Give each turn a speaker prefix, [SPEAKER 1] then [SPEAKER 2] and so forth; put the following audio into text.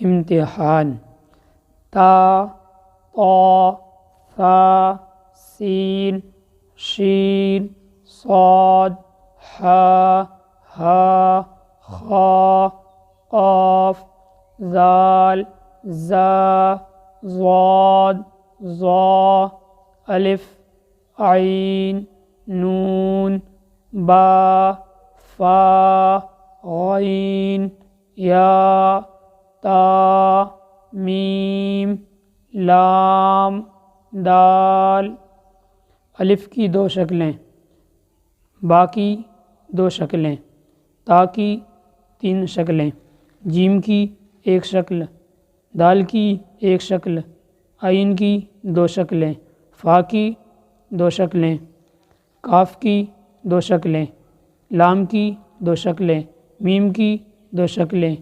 [SPEAKER 1] इम्तिहान। ता ता सा सीन शीन सौद हा खा क़ाफ ज़ाल ज़ा ज़ाद ज़ा अलिफ ऐन नून बा फा गैन या ता मीम लाम दाल। अलिफ की 2 शक्लें, बा की 2 शक्लें, ता की 3 शक्लें, जीम की 1 शक्ल, दाल की 1 शक्ल, आइन की 2 शक्लें, फ़ा की 2 शक्लें, काफ की 2 शक्लें, लाम की 2 शक्लें, मीम की 2 शक्लें,